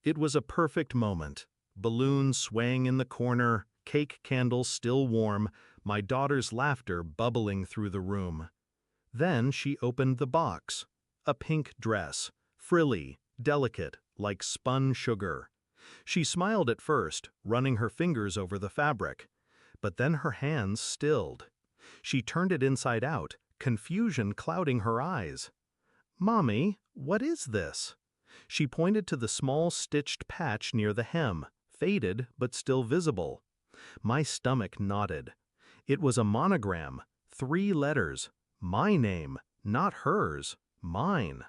It was a perfect moment. Balloons swaying in the corner, cake candles still warm, my daughter's laughter bubbling through the room. Then she opened the box. A pink dress, frilly, delicate, like spun sugar. She smiled at first, running her fingers over the fabric. But then her hands stilled. She turned it inside out, confusion clouding her eyes. "Mommy, what is this?" She pointed to the small stitched patch near the hem, faded but still visible. My stomach knotted. It was a monogram, 3 letters. My name, not hers, mine.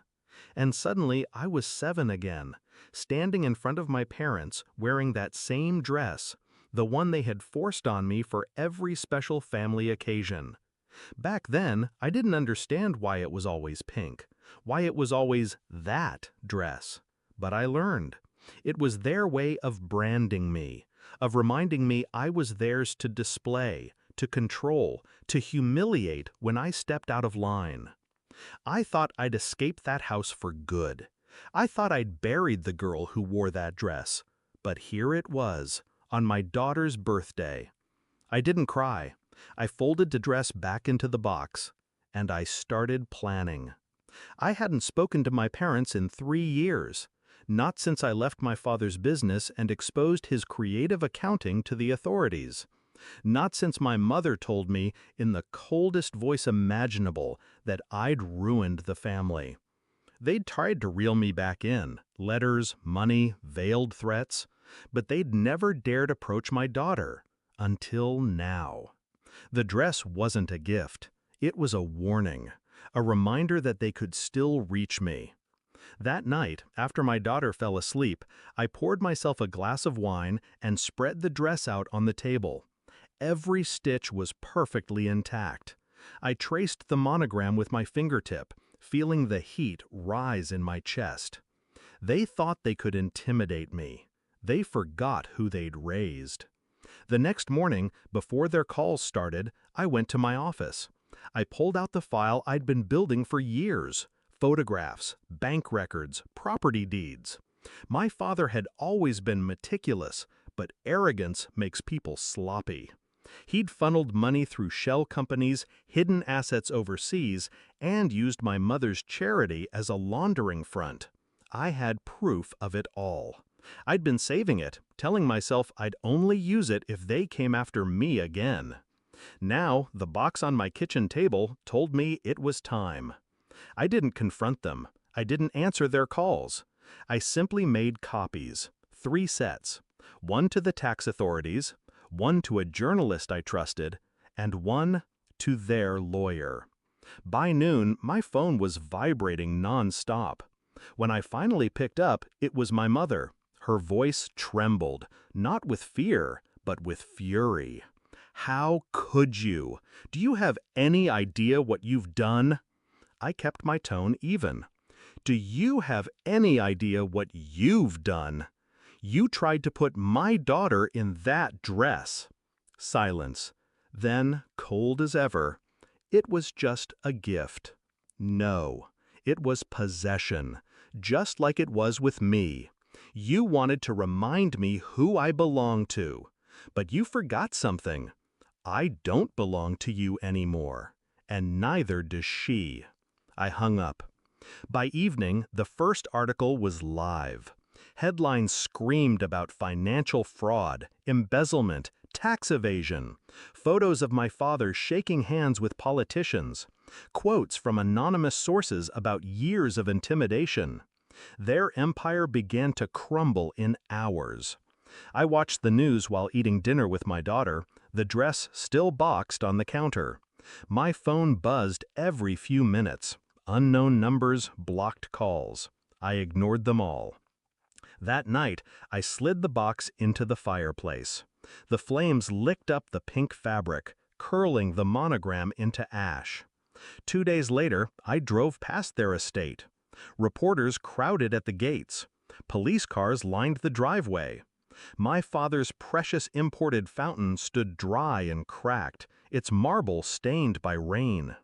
And suddenly I was 7 again, standing in front of my parents wearing that same dress, the one they had forced on me for every special family occasion. Back then, I didn't understand why it was always pink, why it was always that dress. But I learned. It was their way of branding me, of reminding me I was theirs to display, to control, to humiliate when I stepped out of line. I thought I'd escaped that house for good. I thought I'd buried the girl who wore that dress. But here it was, on my daughter's birthday. I didn't cry. I folded the dress back into the box, and I started planning. I hadn't spoken to my parents in 3 years, not since I left my father's business and exposed his creative accounting to the authorities. Not since my mother told me, in the coldest voice imaginable, that I'd ruined the family. They'd tried to reel me back in, letters, money, veiled threats, but they'd never dared approach my daughter. Until now. The dress wasn't a gift. It was a warning, a reminder that they could still reach me. That night, after my daughter fell asleep, I poured myself a glass of wine and spread the dress out on the table. Every stitch was perfectly intact. I traced the monogram with my fingertip, feeling the heat rise in my chest. They thought they could intimidate me. They forgot who they'd raised. The next morning, before their calls started, I went to my office. I pulled out the file I'd been building for years. Photographs, bank records, property deeds. My father had always been meticulous, but arrogance makes people sloppy. He'd funneled money through shell companies, hidden assets overseas, and used my mother's charity as a laundering front. I had proof of it all. I'd been saving it, telling myself I'd only use it if they came after me again. Now, the box on my kitchen table told me it was time. I didn't confront them. I didn't answer their calls. I simply made copies, 3 sets, one to the tax authorities, one to a journalist I trusted, and one to their lawyer. By noon, my phone was vibrating nonstop. When I finally picked up, it was my mother. Her voice trembled, not with fear, but with fury. "How could you? Do you have any idea what you've done?" I kept my tone even. "Do you have any idea what you've done? You tried to put my daughter in that dress." Silence. Then, cold as ever, "It was just a gift." No, it was possession, just like it was with me. You wanted to remind me who I belong to. But you forgot something. I don't belong to you anymore. And neither does she. I hung up. By evening, the first article was live. Headlines screamed about financial fraud, embezzlement, tax evasion. Photos of my father shaking hands with politicians. Quotes from anonymous sources about years of intimidation. Their empire began to crumble in hours. I watched the news while eating dinner with my daughter, the dress still boxed on the counter. My phone buzzed every few minutes. Unknown numbers, blocked calls. I ignored them all. That night, I slid the box into the fireplace. The flames licked up the pink fabric, curling the monogram into ash. 2 days later, I drove past their estate. Reporters crowded at the gates. Police cars lined the driveway. My father's precious imported fountain stood dry and cracked, its marble stained by rain.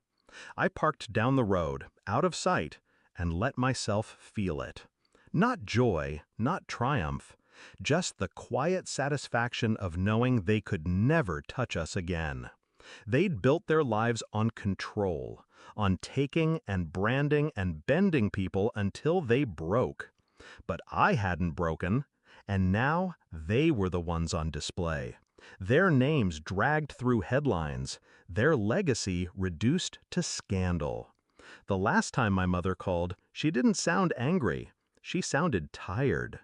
I parked down the road, out of sight, and let myself feel it. Not joy, not triumph, just the quiet satisfaction of knowing they could never touch us again. They'd built their lives on control, on taking and branding and bending people until they broke. But I hadn't broken, and now they were the ones on display. Their names dragged through headlines, their legacy reduced to scandal. The last time my mother called, she didn't sound angry. She sounded tired.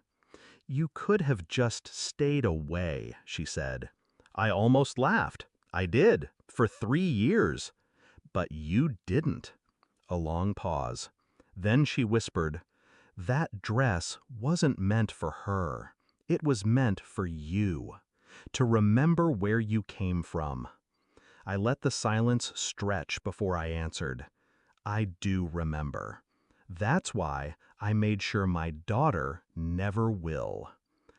"You could have just stayed away," she said. I almost laughed. I did, for 3 years. But you didn't. A long pause. Then she whispered, "That dress wasn't meant for her. It was meant for you. To remember where you came from." I let the silence stretch before I answered. I do remember. That's why I made sure my daughter never will.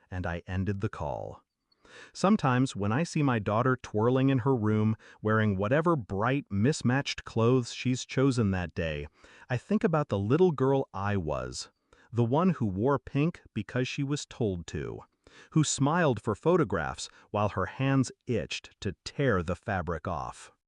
And I ended the call. Sometimes when I see my daughter twirling in her room, wearing whatever bright, mismatched clothes she's chosen that day, I think about the little girl I was, the one who wore pink because she was told to, who smiled for photographs while her hands itched to tear the fabric off.